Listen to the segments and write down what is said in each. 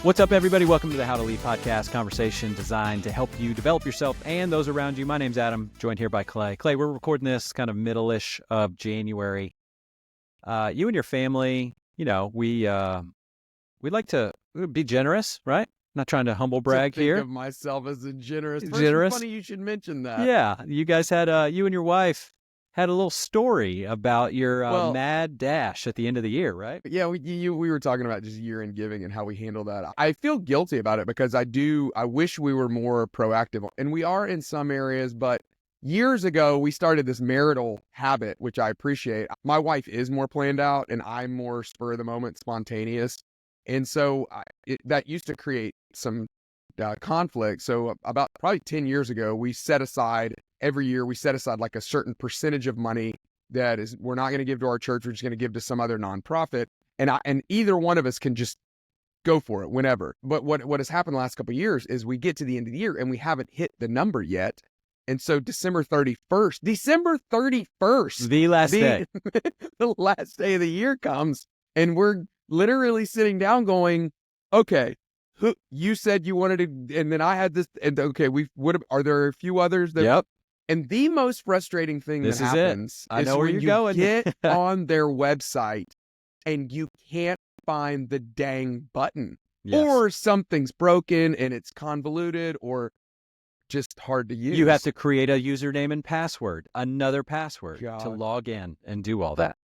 What's up, everybody? Welcome to the How to Lead podcast, conversation designed to help you develop yourself and those around you. My name's Adam, joined here by Clay. Clay, we're recording this kind of middle-ish of January. You and your family, we like to be generous, right? Not trying to humble brag think here. Of myself as a generous person. Generous. Funny you should mention that. Yeah, you guys had you and your wife had a little story about your mad dash at the end of the year, right? Yeah, we were talking about just year-end giving and how we handle that. I feel guilty about it because I wish we were more proactive, and we are in some areas, but years ago we started this marital habit, which I appreciate. My wife is more planned out and I'm more spur of the moment, spontaneous. And so that used to create some conflict. So about probably 10 years ago, every year we set aside like a certain percentage of money that is, we're not going to give to our church. We're just going to give to some other nonprofit. And either one of us can just go for it whenever. But what has happened the last couple of years is we get to the end of the year and we haven't hit the number yet. And so December 31st, the last day, the last day of the year comes, and we're literally sitting down going, okay, you said you wanted to, and then I had this, and okay, are there a few others that? Yep. And the most frustrating thing that happens I know where you're you going. Get on their website and you can't find the dang button, or something's broken and it's convoluted, or just hard to use. You have to create a username and password, another password to log in and do all that.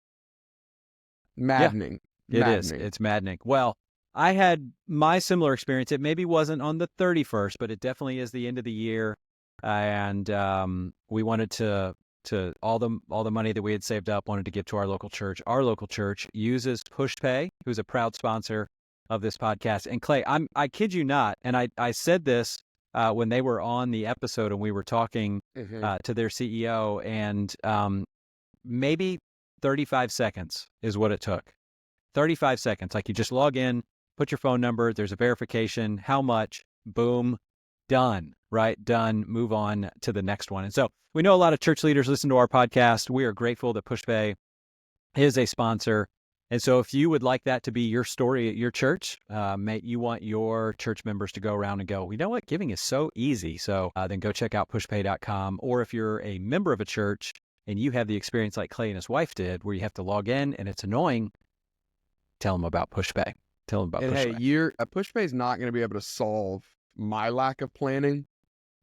Maddening. Yeah, it is. It's maddening. Well, I had my similar experience. It maybe wasn't on the 31st, but it definitely is the end of the year. And we wanted to all the money that we had saved up, wanted to give to our local church. Our local church uses PushPay, who's a proud sponsor of this podcast. And Clay, I kid you not, and I said this when they were on the episode and we were talking to their CEO, and maybe 35 seconds is what it took. 35 seconds. Like, you just log in, put your phone number, there's a verification, how much, boom, done, right? Done, move on to the next one. And so we know a lot of church leaders listen to our podcast. We are grateful that PushPay is a sponsor. And so if you would like that to be your story at your church, you want your church members to go around and go, you know what, giving is so easy. So then go check out pushpay.com. Or if you're a member of a church and you have the experience like Clay and his wife did, where you have to log in and it's annoying, tell them about PushPay. Tell them about PushPay. Hey, PushPay is not going to be able to solve my lack of planning,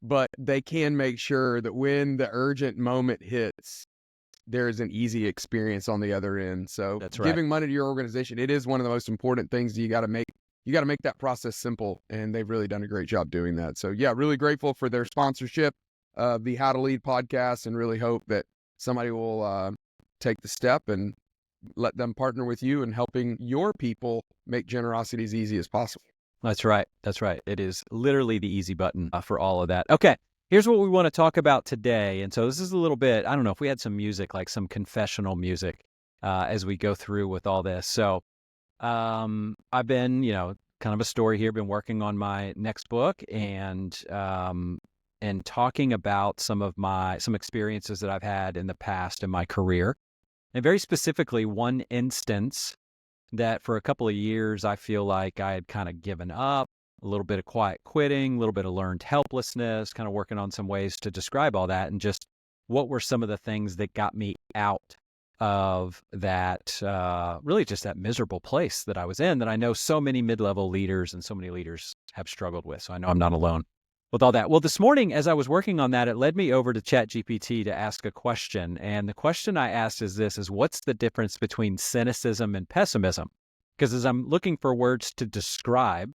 but they can make sure that when the urgent moment hits, there is an easy experience on the other end. So that's right. Giving money to your organization, it is one of the most important things. You got to make that process simple, and they've really done a great job doing that. So yeah, really grateful for their sponsorship of the How to Lead podcast, and really hope that somebody will take the step and let them partner with you in helping your people make generosity as easy as possible. That's right. That's right. It is literally the easy button for all of that. Okay, here's what we want to talk about today. And so this is a little bit, I don't know if we had some music, like some confessional music as we go through with all this. So I've been, kind of a story here, been working on my next book and talking about some experiences that I've had in the past in my career. And very specifically, one instance that for a couple of years, I feel like I had kind of given up, a little bit of quiet quitting, a little bit of learned helplessness, kind of working on some ways to describe all that, and just what were some of the things that got me out of that, really just that miserable place that I was in, that I know so many mid-level leaders and so many leaders have struggled with. So I know I'm not alone with all that. Well, this morning, as I was working on that, it led me over to ChatGPT to ask a question. And the question I asked is what's the difference between cynicism and pessimism? Because as I'm looking for words to describe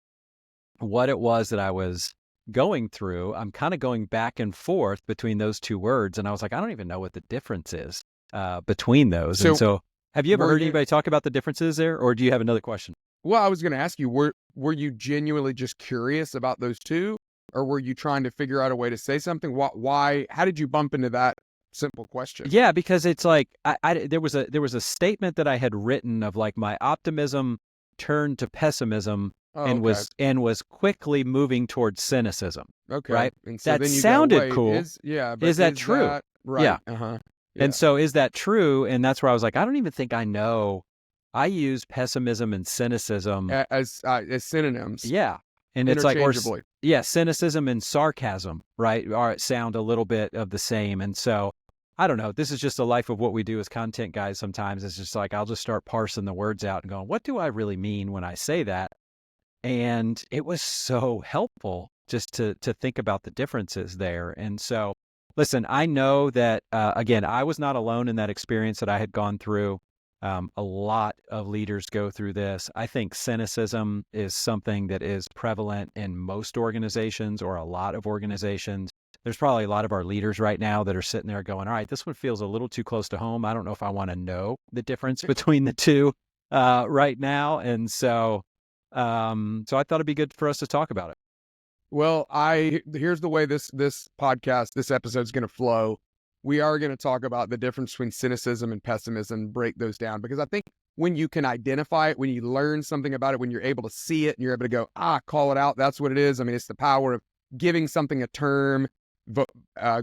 what it was that I was going through, I'm kind of going back and forth between those two words. And I was like, I don't even know what the difference is between those. So have you ever heard anybody talk about the differences there? Or do you have another question? Well, I was going to ask you, were you genuinely just curious about those two? Or were you trying to figure out a way to say something? Why? How did you bump into that simple question? Yeah, because it's like there was a statement that I had written of like my optimism turned to pessimism and was quickly moving towards cynicism. Okay, right. And so that sounded cool. Is that true? Right. Yeah. Yeah. And so is that true? And that's where I was like, I don't even think I know I use pessimism and cynicism. As synonyms Yeah. And it's like, interchangeably. yeah, cynicism and sarcasm, right? Are sound a little bit of the same. And so I don't know. This is just a life of what we do as content guys sometimes. It's just like, I'll just start parsing the words out and going, what do I really mean when I say that? And it was so helpful just to think about the differences there. And so, listen, I know that, again, I was not alone in that experience that I had gone through. A lot of leaders go through this. I think cynicism is something that is prevalent in most organizations or a lot of organizations. There's probably a lot of our leaders right now that are sitting there going, all right, this one feels a little too close to home. I don't know if I want to know the difference between the two right now. And so I thought it'd be good for us to talk about it. Well, here's the way this podcast, this episode is going to flow. We are going to talk about the difference between cynicism and pessimism, break those down, because I think when you can identify it, when you learn something about it, when you're able to see it and you're able to go, call it out, that's what it is. I mean, it's the power of giving something a term,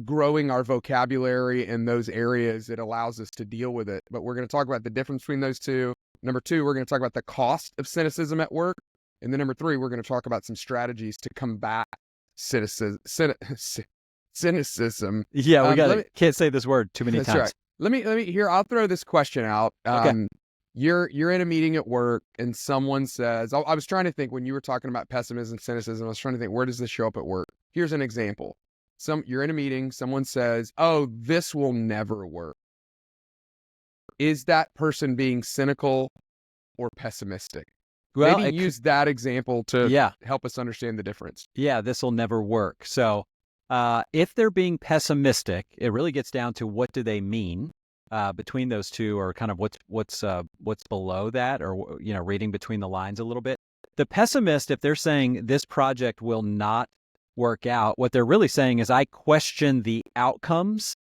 growing our vocabulary in those areas. It allows us to deal with it. But we're going to talk about the difference between those two. Number two, we're going to talk about the cost of cynicism at work. And then number three, we're going to talk about some strategies to combat cynicism. Yeah, can't say this word too many that's times. Right. Let me here. I'll throw this question out. Okay. You're in a meeting at work and someone says, I was trying to think when you were talking about pessimism, cynicism, I was trying to think, where does this show up at work? Here's an example. You're in a meeting, someone says, oh, this will never work. Is that person being cynical or pessimistic? Well, maybe use that example to help us understand the difference. Yeah, this will never work. So if they're being pessimistic, it really gets down to what do they mean between those two, or kind of what's below that, or reading between the lines a little bit. The pessimist, if they're saying this project will not work out, what they're really saying is I question the outcomes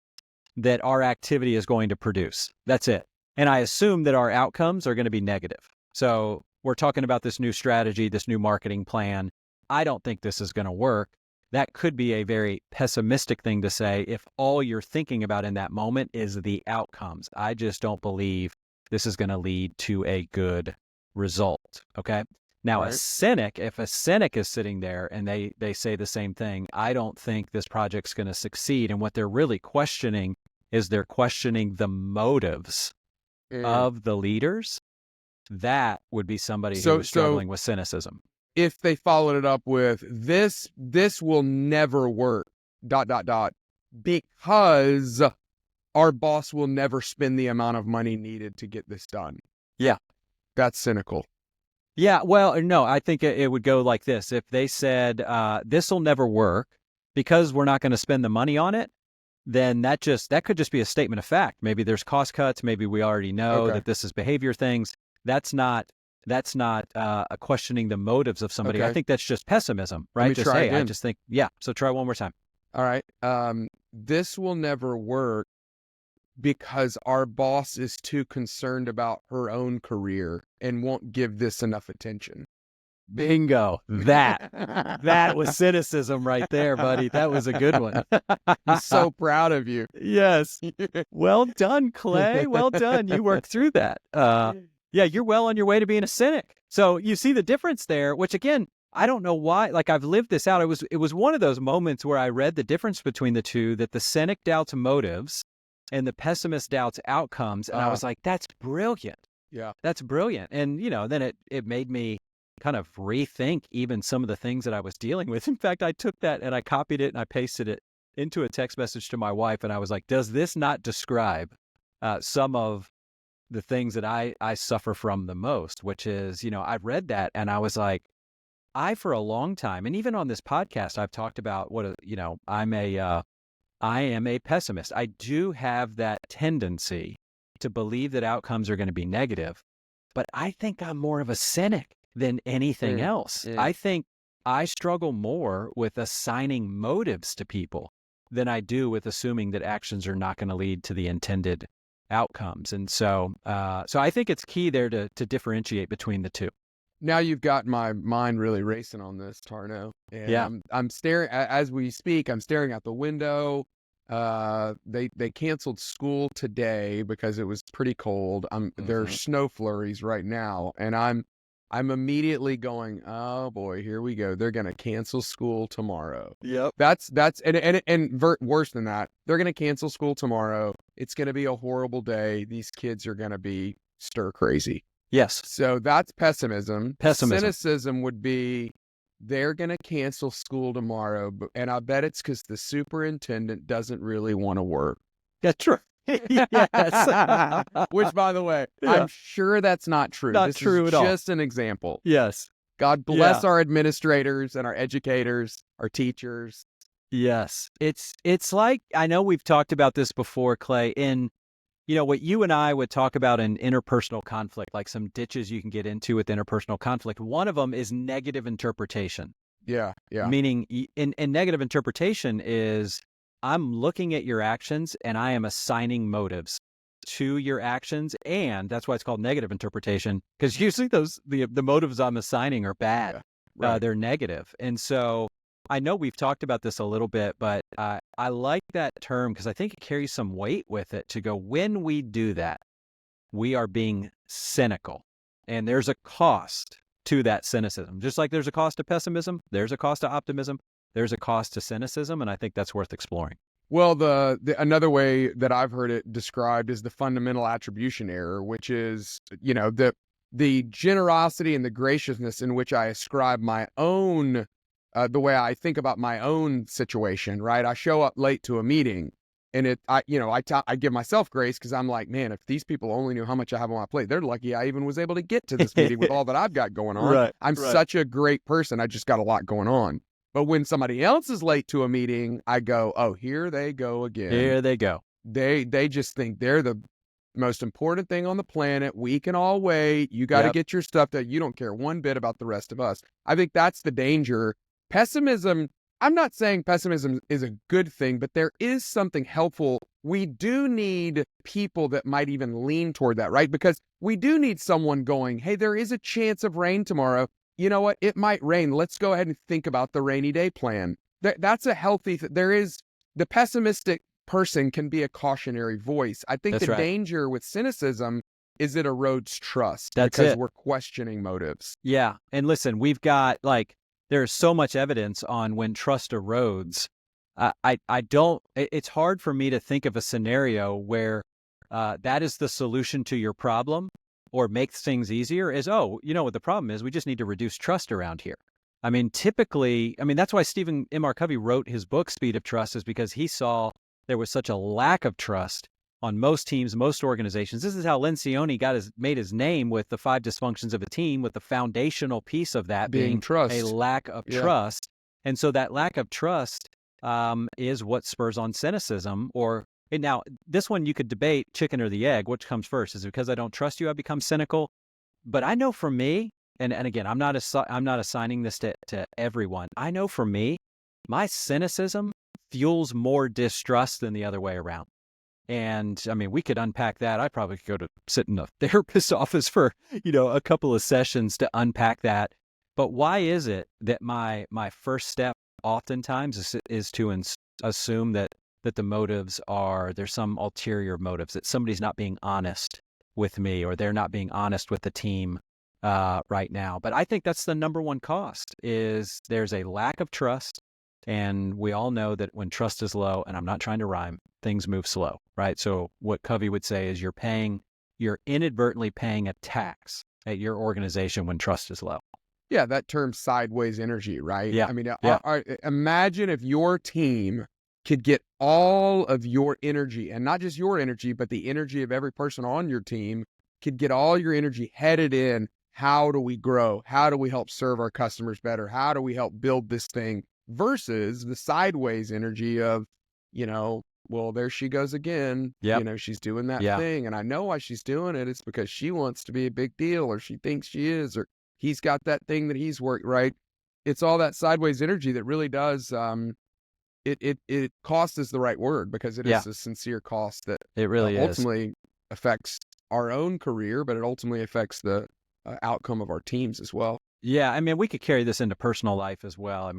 that our activity is going to produce. That's it. And I assume that our outcomes are going to be negative. So we're talking about this new strategy, this new marketing plan. I don't think this is going to work. That could be a very pessimistic thing to say if all you're thinking about in that moment is the outcomes. I just don't believe this is going to lead to a good result. Okay. Now, Right. if a cynic is sitting there and they say the same thing, I don't think this project's going to succeed. And what they're really questioning is they're questioning the motives of the leaders. That would be somebody who is struggling with cynicism. If they followed it up with this will never work, ... because our boss will never spend the amount of money needed to get this done. Yeah. That's cynical. Yeah. Well, no, I think it would go like this. If they said, this will never work because we're not going to spend the money on it, then that could just be a statement of fact. Maybe there's cost cuts. Maybe we already know that this is behavior things. That's not questioning the motives of somebody. Okay. I think that's just pessimism, right? Let me Just, try hey, again. I just think, yeah. So try one more time. All right. This will never work because our boss is too concerned about her own career and won't give this enough attention. Bingo. That was cynicism right there, buddy. That was a good one. I'm so proud of you. Yes. Well done, Clay. Well done. You worked through that. Yeah, you're well on your way to being a cynic. So you see the difference there, which again, I don't know why. Like I've lived this out. It was one of those moments where I read the difference between the two, that the cynic doubts motives and the pessimist doubts outcomes. And I was like, that's brilliant. Yeah. That's brilliant. And, then it made me kind of rethink even some of the things that I was dealing with. In fact, I took that and I copied it and I pasted it into a text message to my wife. And I was like, does this not describe some of the things that I suffer from the most, which is, I read that and I was like, for a long time, and even on this podcast, I've talked about I am a pessimist. I do have that tendency to believe that outcomes are going to be negative, but I think I'm more of a cynic than anything else. I think I struggle more with assigning motives to people than I do with assuming that actions are not going to lead to the intended outcomes. And so I think it's key there to differentiate between the two. Now you've got my mind really racing on this, Tarnow. And I'm staring, as we speak, I'm staring out the window. They canceled school today because it was pretty cold. There are snow flurries right now, and I'm immediately going, oh boy, here we go. They're gonna cancel school tomorrow. Yep. That's worse than that. They're gonna cancel school tomorrow. It's gonna be a horrible day. These kids are gonna be stir crazy. Yes. So that's pessimism. Pessimism. Cynicism would be they're going to cancel school tomorrow, and I bet it's because the superintendent doesn't really want to work. Yeah, true. Yes. Which, by the way, Yeah. I'm sure that's not true. Not This true is at all. just an example. Yes. God bless our administrators and our educators, our teachers. Yes. It's like, I know we've talked about this before, Clay, in what you and I would talk about in interpersonal conflict, like some ditches you can get into with interpersonal conflict. One of them is negative interpretation. Yeah. Meaning in negative interpretation is I'm looking at your actions and I am assigning motives to your actions. And that's why it's called negative interpretation, because usually the motives I'm assigning are bad. Yeah, right. They're negative. And so I know we've talked about this a little bit, but I like that term because I think it carries some weight with it to go, when we do that, we are being cynical. And there's a cost to that cynicism. Just like there's a cost to pessimism, there's a cost to optimism, there's a cost to cynicism, and I think that's worth exploring. Well, another way that I've heard it described is the fundamental attribution error, which is, the generosity and the graciousness in which I ascribe my own the way I think about my own situation, right? I show up late to a meeting and I give myself grace because I'm like, man, if these people only knew how much I have on my plate, they're lucky I even was able to get to this meeting with all that I've got going on. Right, I'm such a great person. I just got a lot going on. But when somebody else is late to a meeting, I go, oh, here they go again. Here they go. They just think they're the most important thing on the planet. We can all wait. You got to get your stuff done. You don't care one bit about the rest of us. I think that's the danger. Pessimism, I'm not saying pessimism is a good thing, but there is something helpful. We do need people that might even lean toward that, right? Because we do need someone going, hey, there is a chance of rain tomorrow. You know what? It might rain. Let's go ahead and think about the rainy day plan. That's a healthy, the pessimistic person can be a cautionary voice. I think the danger with cynicism is it erodes trust because we're questioning motives. Yeah. And listen, we've got there's so much evidence on when trust erodes. It's hard for me to think of a scenario where that is the solution to your problem or makes things easier is, what the problem is? We just need to reduce trust around here. I mean, typically, that's why Stephen M. R. Covey wrote his book, Speed of Trust, is because he saw there was such a lack of trust on most teams, most organizations. This is how Lencioni made his name with the 5 dysfunctions of a team, with the foundational piece of that being trust. A lack of trust. And so that lack of trust is what spurs on cynicism. Now, this one you could debate chicken or the egg, which comes first. Is it because I don't trust you, I become cynical? But I know for me, and again, I'm not assigning this to everyone. I know for me, my cynicism fuels more distrust than the other way around. And we could unpack that. I probably could go to sit in a therapist's office for, a couple of sessions to unpack that. But why is it that my first step oftentimes is to assume that the motives there's some ulterior motives, that somebody's not being honest with me or they're not being honest with the team right now. But I think that's the number one cost is there's a lack of trust. And we all know that when trust is low, and I'm not trying to rhyme, things move slow, right? So what Covey would say is you're inadvertently paying a tax at your organization when trust is low. Yeah, that term sideways energy, right? Yeah. Imagine if your team could get all of your energy, and not just your energy, but the energy of every person on your team, could get all your energy headed in, how do we grow? How do we help serve our customers better? How do we help build this thing? Versus the sideways energy of, well, there she goes again. Yep. She's doing that thing. And I know why she's doing it. It's because she wants to be a big deal, or she thinks she is, or he's got that thing that he's worked, right? It's all that sideways energy that really does, it cost is the right word, because it is a sincere cost that it really ultimately affects our own career, but it ultimately affects the outcome of our teams as well. Yeah, we could carry this into personal life as well.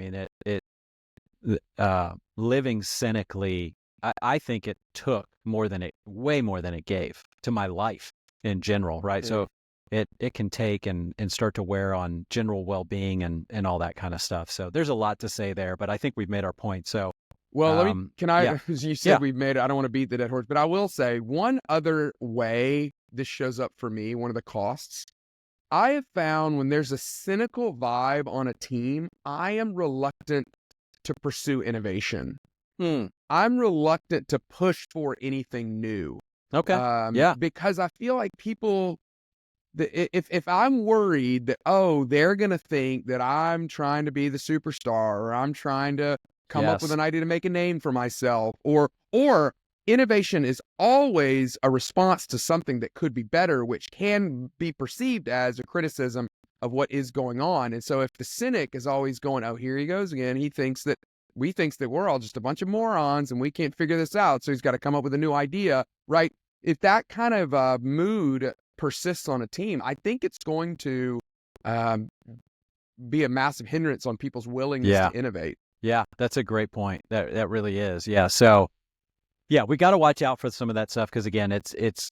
Living cynically I think it took way more than it gave to my life in general, right? So it can take and start to wear on general well-being and all that kind of stuff. So there's a lot to say there, but I think we've made our point. So Well, yeah, as you yeah, said, we've made it. I don't want to beat the dead horse, but I will say one other way this shows up for me, one of the costs. I have found when there's a cynical vibe on a team, I am reluctant to pursue innovation. I'm reluctant to push for anything new. okay, yeah, Because I feel like people, if I'm worried that, oh, they're going to think that I'm trying to be the superstar, or I'm trying to come up with yes, an idea to make a name for myself, or innovation is always a response to something that could be better, which can be perceived as a criticism of what is going on. And so if the cynic is always going, oh, here he goes again, he thinks that we're all just a bunch of morons and we can't figure this out, so he's got to come up with a new idea, right? If that kind of mood persists on a team, I think it's going to be a massive hindrance on people's willingness yeah, to innovate. yeah. That's a great point. That really is. Yeah. So yeah, we got to watch out for some of that stuff because again, it's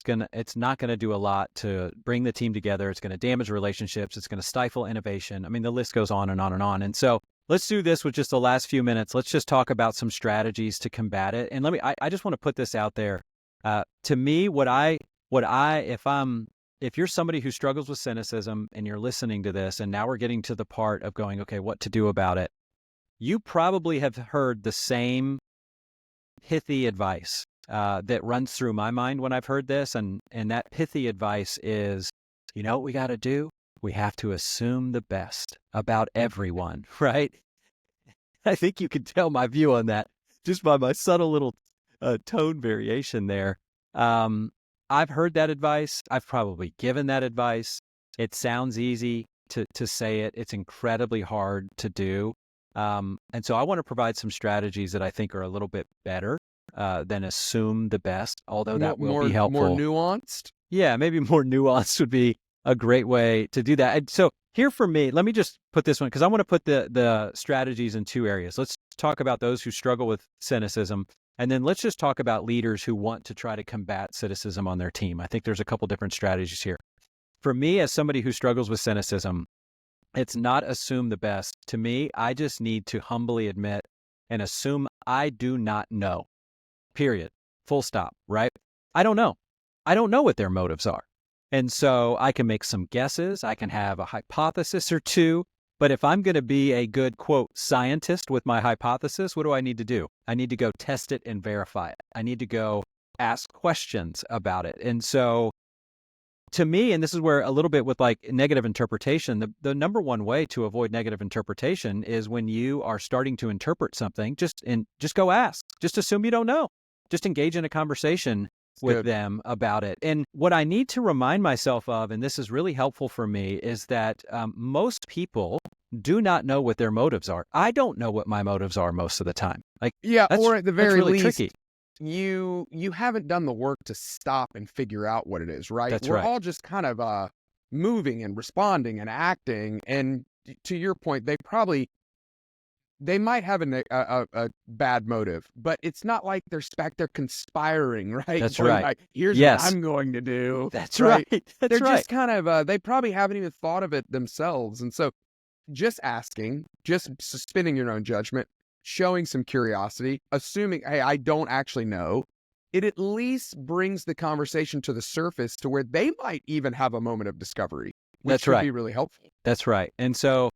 not gonna do a lot to bring the team together. It's gonna damage relationships. It's gonna stifle innovation. I mean, the list goes on and on and on. And so let's do this with just the last few minutes. Let's just talk about some strategies to combat it. And I just want to put this out there. To me, if you're somebody who struggles with cynicism and you're listening to this, and now we're getting to the part of going, okay, what to do about it? You probably have heard the same pithy advice that runs through my mind when I've heard this, and that pithy advice is, you know what we got to do? We have to assume the best about everyone, right? I think you can tell my view on that just by my subtle little tone variation there. I've heard that advice. I've probably given that advice. It sounds easy to say it. It's incredibly hard to do. And so I want to provide some strategies that I think are a little bit better than assume the best, although that will be helpful. More nuanced? Yeah, maybe more nuanced would be a great way to do that. And so here for me, let me just put this one, because I want to put the strategies in two areas. Let's talk about those who struggle with cynicism, and then let's just talk about leaders who want to try to combat cynicism on their team. I think there's a couple different strategies here. For me, as somebody who struggles with cynicism, it's not assume the best. To me, I just need to humbly admit and assume I do not know. Period. Full stop, right? I don't know. I don't know what their motives are. And so I can make some guesses. I can have a hypothesis or two. But if I'm going to be a good, quote, scientist with my hypothesis, what do I need to do? I need to go test it and verify it. I need to go ask questions about it. And so to me, and this is where a little bit with like negative interpretation, the number one way to avoid negative interpretation is when you are starting to interpret something, just go ask. Just assume you don't know. Just engage in a conversation with them about it. And what I need to remind myself of, and this is really helpful for me, is that most people do not know what their motives are. I don't know what my motives are most of the time. Like, yeah, or at the very really least, tricky. You haven't done the work to stop and figure out what it is, right? We're all just kind of moving and responding and acting. And to your point, they might have a bad motive, but it's not like they're conspiring, right? That's right. Like, here's what I'm going to do. That's right. They're just kind of they probably haven't even thought of it themselves. And so just asking, just suspending your own judgment, showing some curiosity, assuming, hey, I don't actually know, it at least brings the conversation to the surface to where they might even have a moment of discovery, which could be really helpful. That's right. And so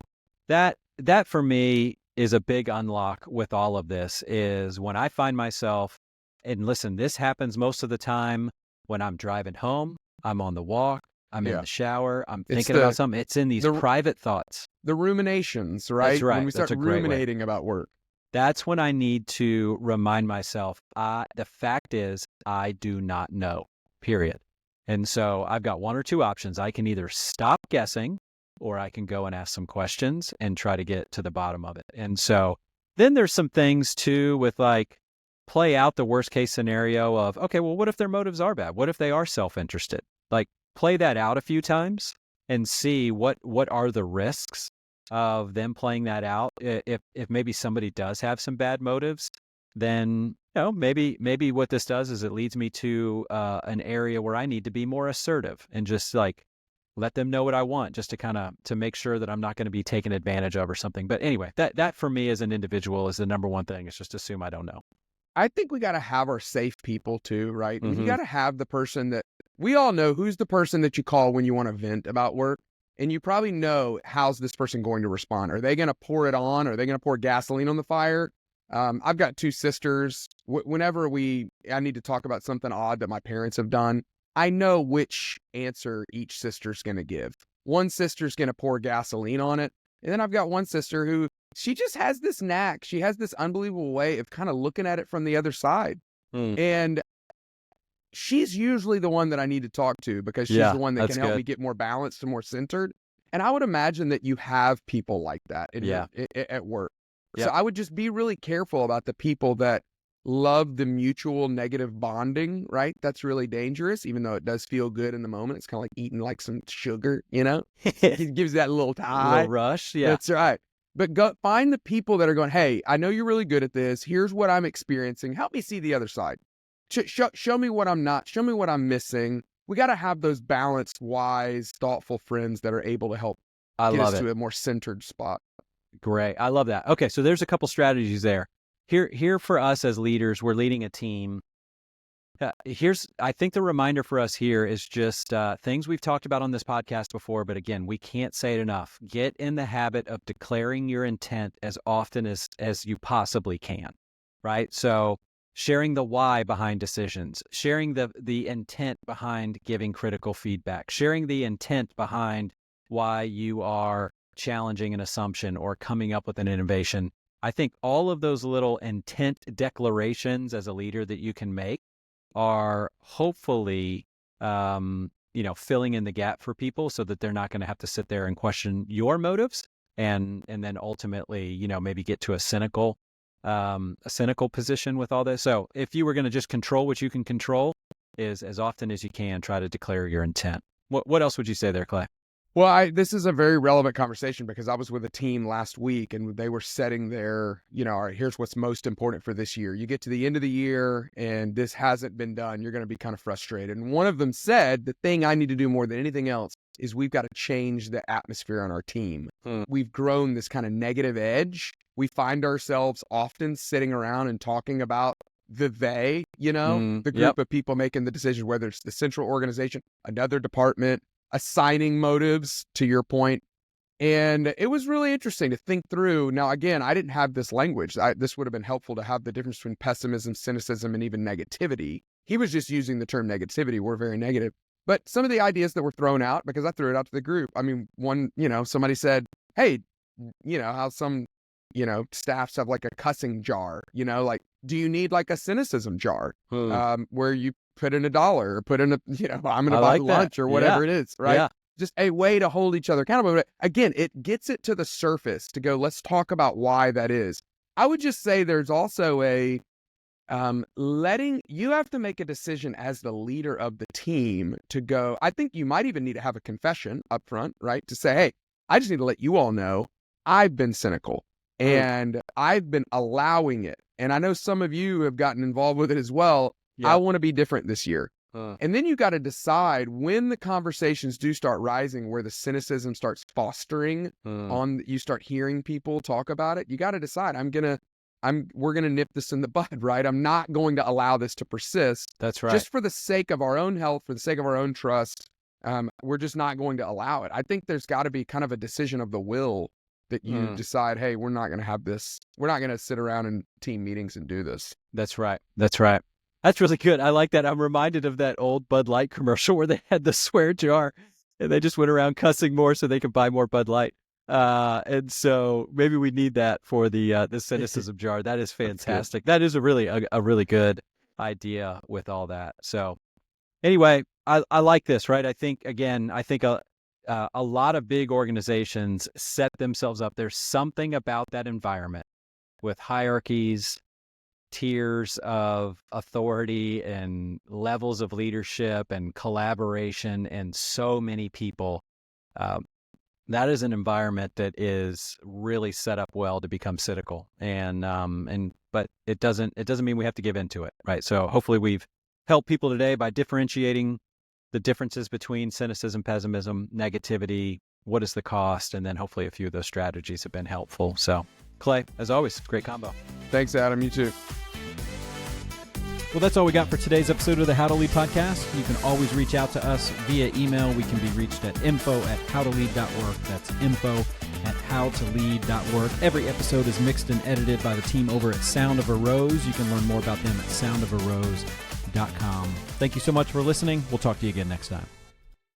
that for me is a big unlock with all of this, is when I find myself, and listen, this happens most of the time when I'm driving home, I'm on the walk, I'm in the shower, I'm thinking about something. It's in these private thoughts. The ruminations, right? That's right. When we start ruminating about work. That's when I need to remind myself, the fact is, I do not know, period. And so I've got one or two options. I can either stop guessing, or I can go and ask some questions and try to get to the bottom of it. And so then there's some things too with like play out the worst case scenario of, okay, well, what if their motives are bad? What if they are self-interested? Like play that out a few times and see what are the risks of them playing that out. If maybe somebody does have some bad motives, then maybe what this does is it leads me to an area where I need to be more assertive and just like let them know what I want, just to kind of to make sure that I'm not going to be taken advantage of or something. But anyway, that for me as an individual is the number one thing. Is just assume I don't know. I think we got to have our safe people too, right? I mean, you Mm-hmm. got to have the person that we all know who's the person that you call when you want to vent about work. And you probably know how's this person going to respond. Are they going to pour it on? Are they going to pour gasoline on the fire? I've got two sisters. Whenever I need to talk about something odd that my parents have done, I know which answer each sister's going to give. One sister's going to pour gasoline on it. And then I've got one sister who she just has this knack. She has this unbelievable way of kind of looking at it from the other side. Mm. And she's usually the one that I need to talk to because she's Yeah, the one that that's can help good. me get more balanced and more centered. And I would imagine that you have people like that in Yeah. at work. So Yep. I would just be really careful about the people that love the mutual negative bonding, right? That's really dangerous, even though it does feel good in the moment. It's kind of like eating like some sugar, you know? It gives that little Little high. rush. Yeah. That's right. But go find the people that are going, hey, I know you're really good at this. Here's what I'm experiencing. Help me see the other side. Show me what I'm not. Show me what I'm missing. We got to have those balanced, wise, thoughtful friends that are able to help I get us love it. to a more centered spot. Great. I love that. Okay, so there's a couple strategies there. Here for us as leaders, we're leading a team. I think the reminder for us here is just things we've talked about on this podcast before, but again, we can't say it enough. Get in the habit of declaring your intent as often as you possibly can, right? So sharing the why behind decisions, sharing the intent behind giving critical feedback, sharing the intent behind why you are challenging an assumption or coming up with an innovation. I think all of those little intent declarations as a leader that you can make are hopefully, filling in the gap for people so that they're not going to have to sit there and question your motives and then ultimately, maybe get to a cynical position with all this. So if you were going to just control what you can control, is as often as you can try to declare your intent. What else would you say there, Clay? Well, this is a very relevant conversation because I was with a team last week and they were setting their, all right, here's what's most important for this year. You get to the end of the year and this hasn't been done. You're going to be kind of frustrated. And one of them said, the thing I need to do more than anything else is we've got to change the atmosphere on our team. We've grown this kind of negative edge. We find ourselves often sitting around and talking about the Yep. group of people making the decision, whether it's the central organization, another department, assigning motives, to your point. And it was really interesting to think through. Now, again, I didn't have this language. This would have been helpful to have the difference between pessimism, cynicism, and even negativity. He was just using the term negativity. We're very negative. But some of the ideas that were thrown out, because I threw it out to the group. I mean, somebody said, hey, how some, staffs have like a cussing jar, like, do you need like a cynicism jar where you put in $1 or put in I'm going to buy lunch or whatever it is, right? Yeah. Just a way to hold each other accountable. Again, it gets it to the surface to go, let's talk about why that is. I would just say there's also you have to make a decision as the leader of the team to go. I think you might even need to have a confession up front, right? To say, hey, I just need to let you all know I've been cynical and I've been allowing it. And I know some of you have gotten involved with it as well. Yep. I want to be different this year. And then you got to decide when the conversations do start rising, where the cynicism starts fostering you start hearing people talk about it. You got to decide, we're going to nip this in the bud, right? I'm not going to allow this to persist. That's right. Just for the sake of our own health, for the sake of our own trust. We're just not going to allow it. I think there's got to be kind of a decision of the will that you decide, hey, we're not going to have this. We're not going to sit around in team meetings and do this. That's right. That's right. That's really good. I like that. I'm reminded of that old Bud Light commercial where they had the swear jar and they just went around cussing more so they could buy more Bud Light. And so maybe we need that for the cynicism jar. That is fantastic. That is a really good idea with all that. So anyway, I like this, right? I think a lot of big organizations set themselves up. There's something about that environment with hierarchies, tiers of authority and levels of leadership and collaboration and so many people that is an environment that is really set up well to become cynical, but it doesn't mean we have to give into it, right? So hopefully we've helped people today by differentiating the differences between cynicism, pessimism, negativity, what is the cost, and then hopefully a few of those strategies have been helpful. So Clay, as always, great combo. Thanks, Adam. You too. Well, that's all we got for today's episode of the How to Lead podcast. You can always reach out to us via email. We can be reached at info@howtolead.work. That's info@howtolead.work. Every episode is mixed and edited by the team over at Sound of Erodes. You can learn more about them at soundoferose.com. Thank you so much for listening. We'll talk to you again next time.